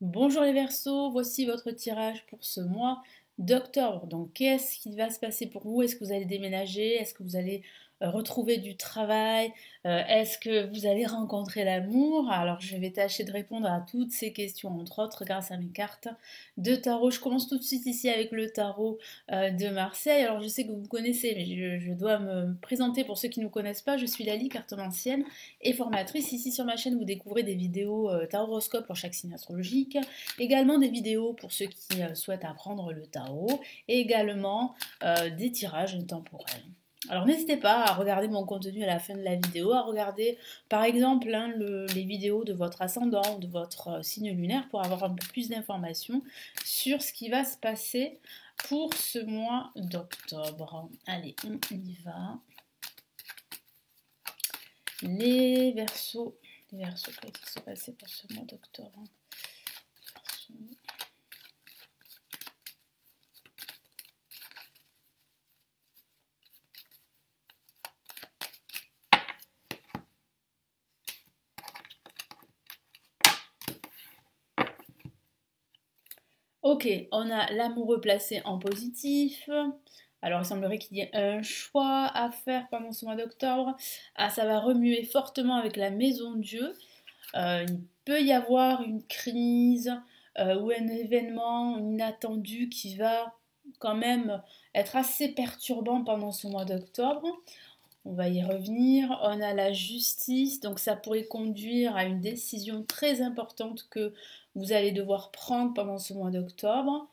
Bonjour les Verseaux, voici votre tirage pour ce mois d'octobre. Donc, qu'est-ce qui va se passer pour vous? Est-ce que vous allez déménager? Est-ce que vous allez retrouver du travail? Est-ce que vous allez rencontrer l'amour? Alors, je vais tâcher de répondre à toutes ces questions, entre autres, grâce à mes cartes de tarot. Je commence tout de suite ici avec le tarot de Marseille. Alors, je sais que vous me connaissez, mais je dois me présenter pour ceux qui ne me connaissent pas. Je suis Lali, cartomancienne et formatrice. Ici sur ma chaîne, vous découvrez des vidéos tarot-horoscope pour chaque signe astrologique, également des vidéos pour ceux qui souhaitent apprendre le tarot, et également des tirages intemporels. Alors n'hésitez pas à regarder mon contenu à la fin de la vidéo, à regarder par exemple les vidéos de votre ascendant ou de votre signe lunaire pour avoir un peu plus d'informations sur ce qui va se passer pour ce mois d'octobre. Allez, on y va. Les Verseaux, qu'est-ce qui s'est passé pour ce mois d'octobre? Ok, on a l'amoureux placé en positif. Alors, il semblerait qu'il y ait un choix à faire pendant ce mois d'octobre. Ah, ça va remuer fortement avec la maison Dieu. Il peut y avoir une crise ou un événement inattendu qui va quand même être assez perturbant pendant ce mois d'octobre. On va y revenir. On a la justice, donc ça pourrait conduire à une décision très importante que vous allez devoir prendre pendant ce mois d'octobre.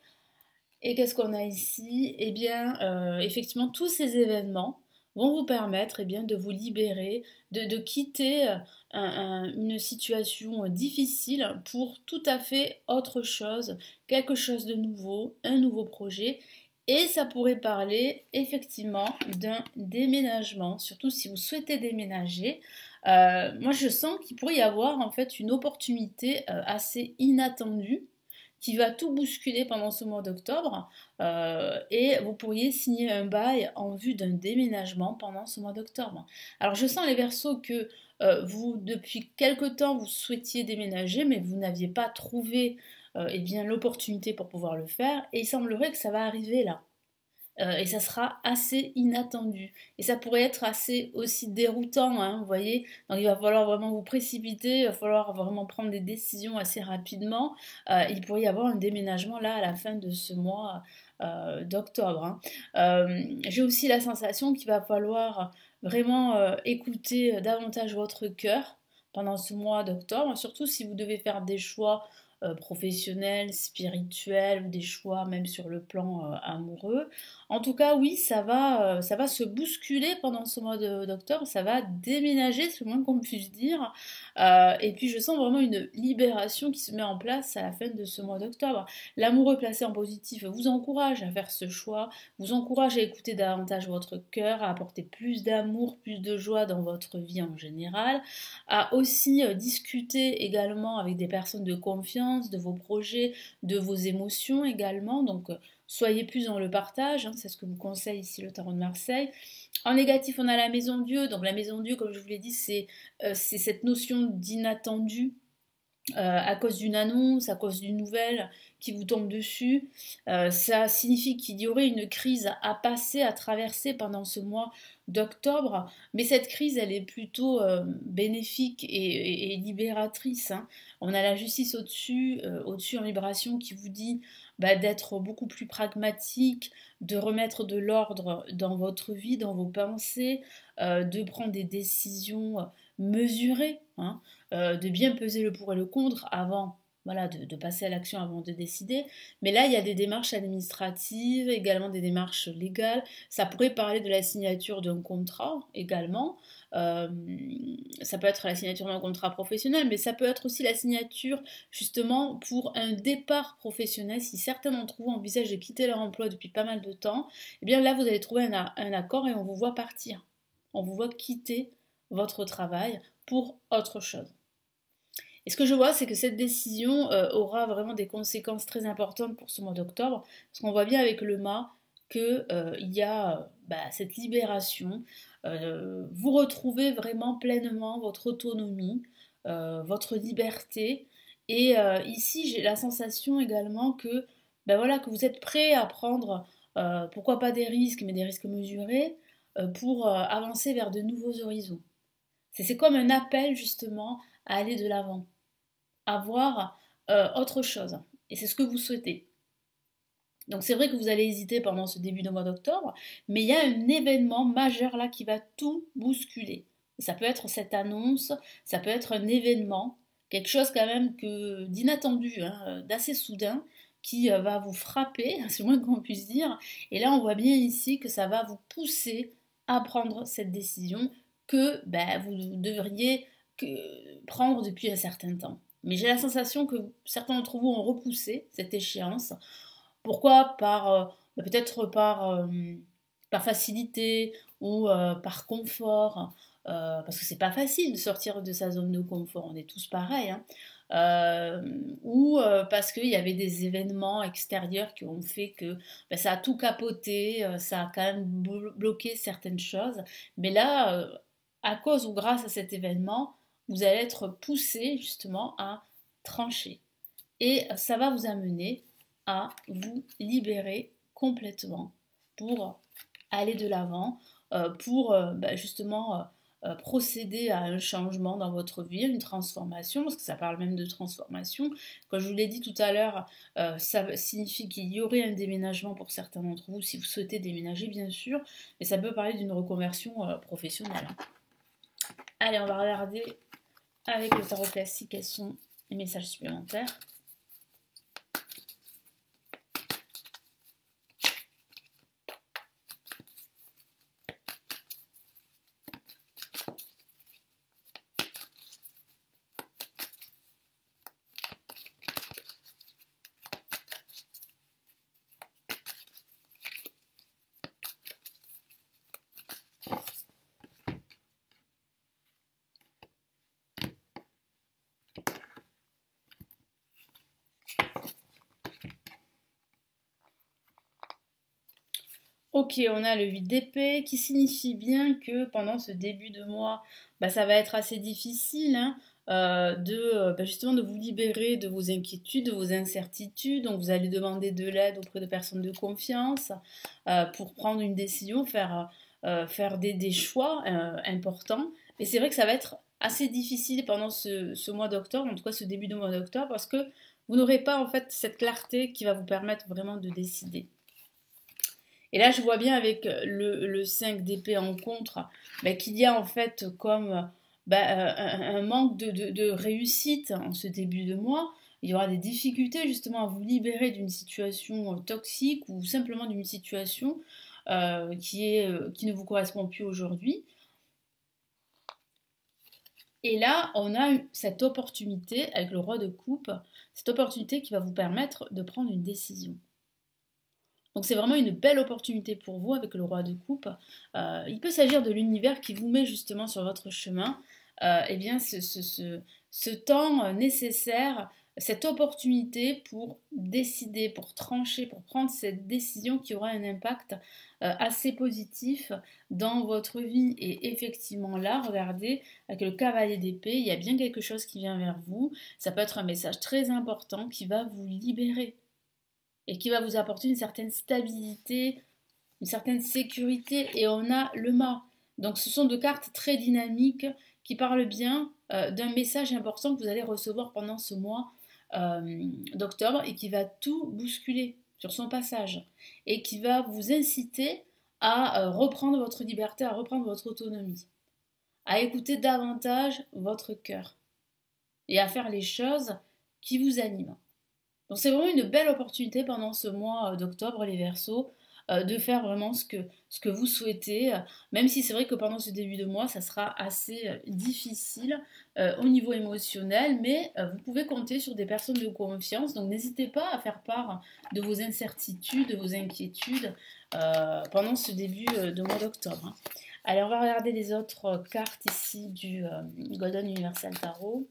Et qu'est-ce qu'on a ici? Eh bien, effectivement, tous ces événements vont vous permettre de vous libérer, de quitter une situation difficile pour tout à fait autre chose, quelque chose de nouveau, un nouveau projet. Et ça pourrait parler effectivement d'un déménagement, surtout si vous souhaitez déménager. Moi, je sens qu'il pourrait y avoir en fait une opportunité assez inattendue qui va tout bousculer pendant ce mois d'octobre et vous pourriez signer un bail en vue d'un déménagement pendant ce mois d'octobre. Alors je sens les Verseaux que vous, depuis quelque temps, vous souhaitiez déménager, mais vous n'aviez pas trouvé l'opportunité pour pouvoir le faire, et il semblerait que ça va arriver là. Et ça sera assez inattendu. Et ça pourrait être assez aussi déroutant, hein, vous voyez. Donc il va falloir vraiment vous précipiter, il va falloir vraiment prendre des décisions assez rapidement. Il pourrait y avoir un déménagement là à la fin de ce mois d'octobre, hein. J'ai aussi la sensation qu'il va falloir vraiment écouter davantage votre cœur pendant ce mois d'octobre, surtout si vous devez faire des choix professionnels, spirituels ou des choix même sur le plan amoureux. En tout cas, oui, ça va se bousculer pendant ce mois d'octobre, ça va déménager, c'est le moins qu'on puisse dire. Et puis je sens vraiment une libération qui se met en place à la fin de ce mois d'octobre. L'amoureux placé en positif vous encourage à faire ce choix, vous encourage à écouter davantage votre cœur, à apporter plus d'amour, plus de joie dans votre vie en général, à aussi discuter également avec des personnes de confiance, de vos projets, de vos émotions également. Donc soyez plus dans le partage, hein, c'est ce que vous conseille ici le tarot de Marseille. En négatif, on a la maison Dieu. Donc la maison Dieu, comme je vous l'ai dit, c'est cette notion d'inattendu à cause d'une annonce, à cause d'une nouvelle qui vous tombe dessus. Ça signifie qu'il y aurait une crise à passer, à traverser pendant ce mois d'octobre, mais cette crise, elle est plutôt bénéfique et libératrice, hein. On a la justice au-dessus en vibration qui vous dit d'être beaucoup plus pragmatique, de remettre de l'ordre dans votre vie, dans vos pensées, de prendre des décisions mesurées, hein, de bien peser le pour et le contre avant, voilà, de passer à l'action avant de décider. Mais là, il y a des démarches administratives, également des démarches légales. Ça pourrait parler de la signature d'un contrat également. Euh, Ça peut être la signature d'un contrat professionnel, mais ça peut être aussi la signature justement pour un départ professionnel. Si certains d'entre vous envisagent de quitter leur emploi depuis pas mal de temps, eh bien là, vous allez trouver un accord et on vous voit partir. On vous voit quitter votre travail pour autre chose. Et ce que je vois, c'est que cette décision aura vraiment des conséquences très importantes pour ce mois d'octobre, parce qu'on voit bien avec le mât qu'il y a cette libération. Vous retrouvez vraiment pleinement votre autonomie, votre liberté, Et ici, j'ai la sensation également que, ben voilà, que vous êtes prêt à prendre, pourquoi pas des risques, mais des risques mesurés, pour avancer vers de nouveaux horizons. C'est comme un appel justement à aller de l'avant, à voir autre chose. Et c'est ce que vous souhaitez. Donc c'est vrai que vous allez hésiter pendant ce début de mois d'octobre, mais il y a un événement majeur là qui va tout bousculer. Ça peut être cette annonce, ça peut être un événement, quelque chose quand même que d'inattendu, hein, d'assez soudain, qui va vous frapper, c'est le moins qu'on puisse dire. Et là, on voit bien ici que ça va vous pousser à prendre cette décision que ben, vous devriez prendre depuis un certain temps. Mais j'ai la sensation que certains d'entre vous ont repoussé cette échéance. Pourquoi peut-être par facilité ou par confort, parce que c'est pas facile de sortir de sa zone de confort, on est tous pareils, hein. Ou parce qu'il y avait des événements extérieurs qui ont fait que ben, ça a tout capoté, ça a quand même bloqué certaines choses. Mais là, à cause ou grâce à cet événement, vous allez être poussé justement à trancher. Et ça va vous amener à vous libérer complètement pour aller de l'avant, pour bah, justement procéder à un changement dans votre vie, une transformation, parce que ça parle même de transformation. Comme je vous l'ai dit tout à l'heure, ça signifie qu'il y aurait un déménagement pour certains d'entre vous, si vous souhaitez déménager bien sûr, mais ça peut parler d'une reconversion professionnelle. Allez, on va regarder avec le tarot classique quels sont les messages supplémentaires. Ok, on a le 8 d'épée qui signifie bien que pendant ce début de mois, bah, ça va être assez difficile hein, bah, justement de vous libérer de vos inquiétudes, de vos incertitudes. Donc vous allez demander de l'aide auprès de personnes de confiance pour prendre une décision, faire des choix importants. Mais c'est vrai que ça va être assez difficile pendant ce mois d'octobre, en tout cas ce début de mois d'octobre, parce que vous n'aurez pas en fait cette clarté qui va vous permettre vraiment de décider. Et là, je vois bien avec le 5 d'épée en contre bah, qu'il y a en fait comme bah, un manque de réussite en ce début de mois. Il y aura des difficultés justement à vous libérer d'une situation toxique ou simplement d'une situation qui ne vous correspond plus aujourd'hui. Et là, on a cette opportunité avec le roi de coupe, cette opportunité qui va vous permettre de prendre une décision. Donc c'est vraiment une belle opportunité pour vous avec le roi de coupe. Il peut s'agir de l'univers qui vous met justement sur votre chemin. Eh bien, ce temps nécessaire, cette opportunité pour décider, pour trancher, pour prendre cette décision qui aura un impact assez positif dans votre vie. Et effectivement là, regardez, avec le cavalier d'épée, il y a bien quelque chose qui vient vers vous. Ça peut être un message très important qui va vous libérer et qui va vous apporter une certaine stabilité, une certaine sécurité. Et on a le mât. Donc ce sont deux cartes très dynamiques qui parlent bien d'un message important que vous allez recevoir pendant ce mois d'octobre et qui va tout bousculer sur son passage et qui va vous inciter à reprendre votre liberté, à reprendre votre autonomie, à écouter davantage votre cœur et à faire les choses qui vous animent. Donc c'est vraiment une belle opportunité pendant ce mois d'octobre, les Verseaux, de faire vraiment ce que vous souhaitez, même si c'est vrai que pendant ce début de mois, ça sera assez difficile au niveau émotionnel, mais vous pouvez compter sur des personnes de confiance, donc n'hésitez pas à faire part de vos incertitudes, de vos inquiétudes pendant ce début de mois d'octobre. Hein. Allez, on va regarder les autres cartes ici du Golden Universal Tarot.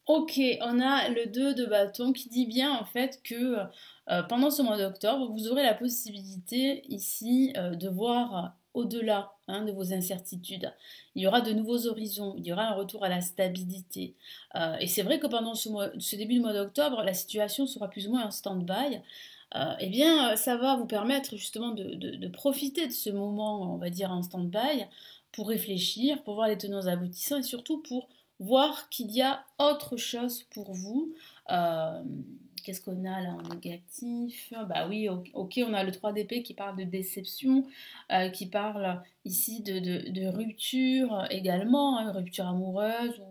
Ok, on a le 2 de bâton qui dit bien en fait que pendant ce mois d'octobre, vous aurez la possibilité ici de voir au-delà hein, de vos incertitudes. Il y aura de nouveaux horizons, il y aura un retour à la stabilité. Et c'est vrai que pendant ce début de mois d'octobre, la situation sera plus ou moins en stand-by. Eh bien, ça va vous permettre justement de profiter de ce moment, on va dire, en stand-by, pour réfléchir, pour voir les tenants aboutissants et surtout pour voir qu'il y a autre chose pour vous. Euh, Qu'est-ce qu'on a là en négatif? Bah oui, ok, on a le 3 d'épée qui parle de déception, qui parle ici de rupture également, hein, rupture amoureuse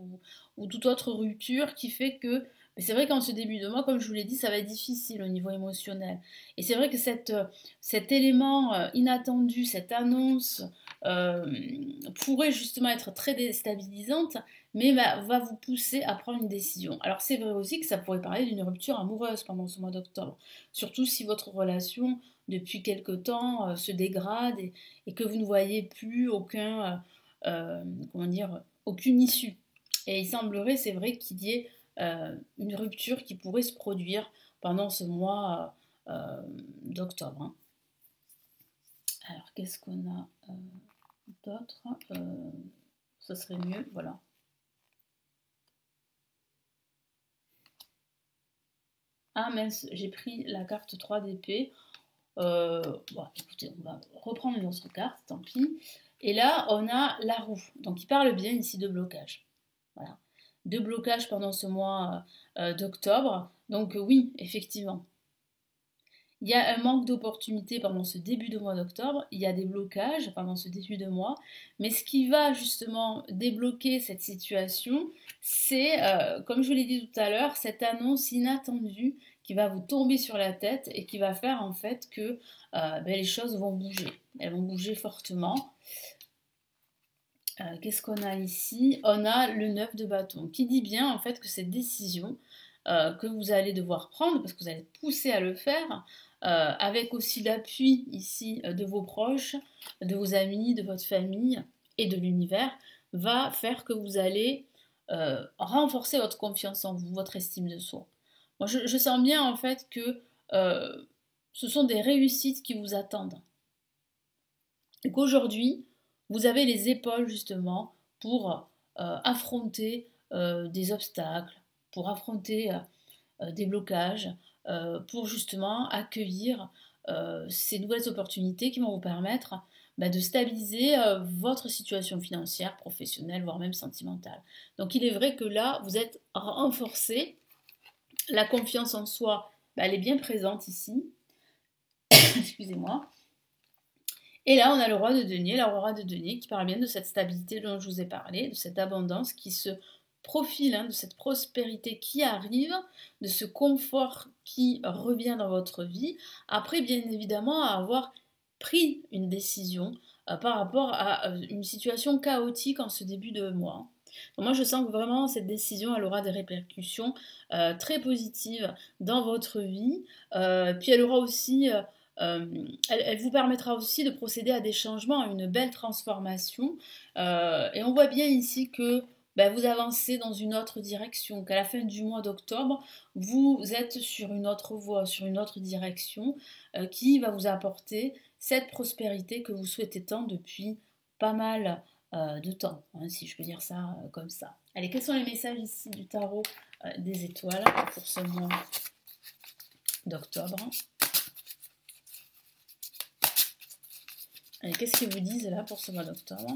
ou toute autre rupture qui fait que mais c'est vrai qu'en ce début de mois, comme je vous l'ai dit, ça va être difficile au niveau émotionnel. Et c'est vrai que cet élément inattendu, cette annonce euh, pourrait justement être très déstabilisante, mais va vous pousser à prendre une décision. Alors c'est vrai aussi que ça pourrait parler d'une rupture amoureuse pendant ce mois d'octobre, surtout si votre relation depuis quelque temps se dégrade et que vous ne voyez plus comment dire, aucune issue. Et il semblerait, c'est vrai, qu'il y ait une rupture qui pourrait se produire pendant ce mois d'octobre. Hein. Alors, qu'est-ce qu'on a d'autre Ça serait mieux, voilà. Ah mince, j'ai pris la carte 3 d'épée. Bon, écoutez, on va reprendre une autre carte, tant pis. Et là, on a la roue. Donc, il parle bien ici de blocage. Voilà. De blocage pendant ce mois d'octobre. Donc, oui, effectivement. Il y a un manque d'opportunités pendant ce début de mois d'octobre, il y a des blocages pendant ce début de mois, mais ce qui va justement débloquer cette situation, c'est, comme je vous l'ai dit tout à l'heure, cette annonce inattendue qui va vous tomber sur la tête et qui va faire en fait que les choses vont bouger. Elles vont bouger fortement. Qu'est-ce qu'on a ici? On a le 9 de bâton qui dit bien en fait que cette décision que vous allez devoir prendre, parce que vous allez être poussé à le faire, avec aussi l'appui ici de vos proches, de vos amis, de votre famille et de l'univers, va faire que vous allez renforcer votre confiance en vous, votre estime de soi. Moi, je sens bien en fait que euh, ce sont des réussites qui vous attendent. Et qu'aujourd'hui, vous avez les épaules justement pour affronter des obstacles, pour affronter des blocages, pour justement accueillir ces nouvelles opportunités qui vont vous permettre de stabiliser votre situation financière, professionnelle, voire même sentimentale. Donc il est vrai que là, vous êtes renforcé, la confiance en soi, elle est bien présente ici, excusez-moi. Et là, on a le roi de denier, la roi de denier, qui parle bien de cette stabilité dont je vous ai parlé, de cette abondance qui se profile, hein, de cette prospérité qui arrive, de ce confort qui revient dans votre vie, après bien évidemment avoir pris une décision par rapport à une situation chaotique en ce début de mois. Donc moi, je sens que vraiment cette décision, elle aura des répercussions très positives dans votre vie. Puis elle aura aussi elle vous permettra aussi de procéder à des changements, à une belle transformation. Et on voit bien ici que vous avancez dans une autre direction, qu'à la fin du mois d'octobre, vous êtes sur une autre voie, sur une autre direction qui va vous apporter cette prospérité que vous souhaitez tant depuis pas mal de temps, hein, si je peux dire ça comme ça. Allez, quels sont les messages ici du tarot des étoiles pour ce mois d'octobre? Allez, qu'est-ce qu'ils vous disent là pour ce mois d'octobre?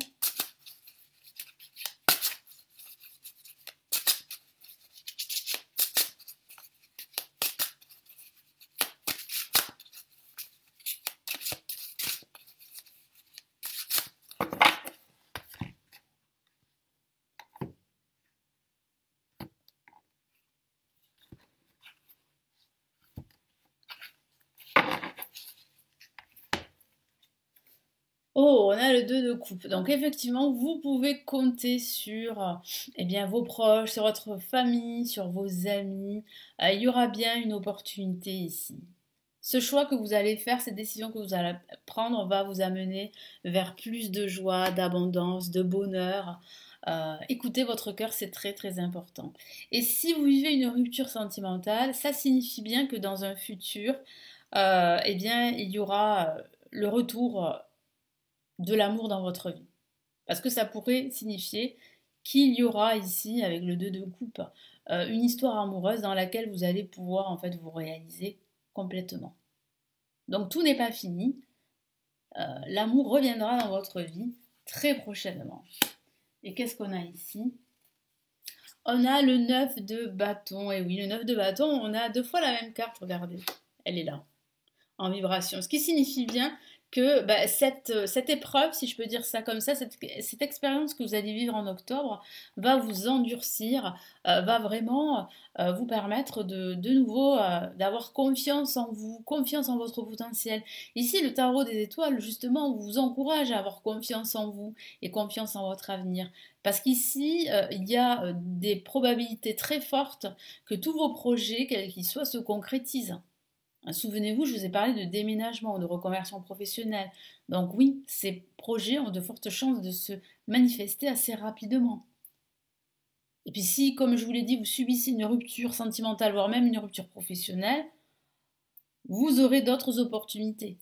Oh, on a le 2 de coupe. Donc effectivement, vous pouvez compter sur eh bien, vos proches, sur votre famille, sur vos amis. Il y aura bien une opportunité ici. Ce choix que vous allez faire, cette décision que vous allez prendre va vous amener vers plus de joie, d'abondance, de bonheur. Écoutez votre cœur, c'est très très important. Et si vous vivez une rupture sentimentale, ça signifie bien que dans un futur, eh bien, il y aura le retour de l'amour dans votre vie. Parce que ça pourrait signifier qu'il y aura ici, avec le 2 de coupe, une histoire amoureuse dans laquelle vous allez pouvoir en fait vous réaliser complètement. Donc tout n'est pas fini. L'amour reviendra dans votre vie très prochainement. Et qu'est-ce qu'on a ici? On a le 9 de bâton. Et oui, le 9 de bâton, on a deux fois la même carte, regardez. Elle est là, en vibration. Ce qui signifie bien que bah, cette épreuve, si je peux dire ça comme ça, cette expérience que vous allez vivre en octobre va vous endurcir, va vraiment vous permettre de nouveau d'avoir confiance en vous, confiance en votre potentiel. Ici, le tarot des étoiles, justement, vous encourage à avoir confiance en vous et confiance en votre avenir. Parce qu'ici, il y a des probabilités très fortes que tous vos projets, quels qu'ils soient, se concrétisent. Souvenez-vous, je vous ai parlé de déménagement, de reconversion professionnelle. Donc oui, ces projets ont de fortes chances de se manifester assez rapidement. Et puis si, comme je vous l'ai dit, vous subissez une rupture sentimentale, voire même une rupture professionnelle, vous aurez d'autres opportunités.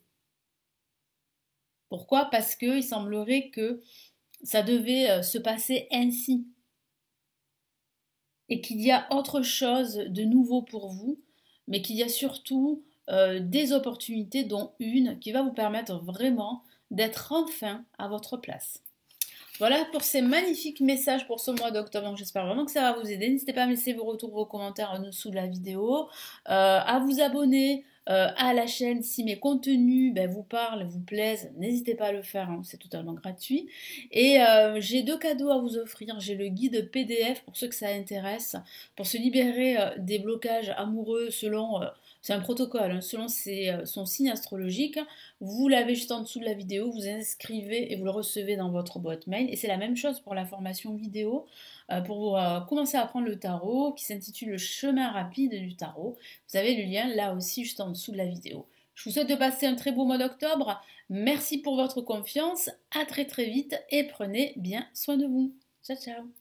Pourquoi? Parce qu'il semblerait que ça devait se passer ainsi. Et qu'il y a autre chose de nouveau pour vous, mais qu'il y a surtout des opportunités, dont une qui va vous permettre vraiment d'être enfin à votre place. Voilà pour ces magnifiques messages pour ce mois d'octobre. Donc j'espère vraiment que ça va vous aider. N'hésitez pas à me laisser vos retours, vos commentaires en dessous de la vidéo, à vous abonner à la chaîne si mes contenus vous parlent, vous plaisent. N'hésitez pas à le faire, hein, c'est totalement gratuit. Et j'ai deux cadeaux à vous offrir. J'ai le guide PDF pour ceux que ça intéresse, pour se libérer des blocages amoureux selon... c'est un protocole, hein, selon son signe astrologique. Vous l'avez juste en dessous de la vidéo, vous inscrivez et vous le recevez dans votre boîte mail. Et c'est la même chose pour la formation vidéo pour commencer à apprendre le tarot qui s'intitule Le chemin rapide du tarot. Vous avez le lien là aussi juste en dessous de la vidéo. Je vous souhaite de passer un très beau mois d'octobre. Merci pour votre confiance. À très très vite et prenez bien soin de vous. Ciao ciao.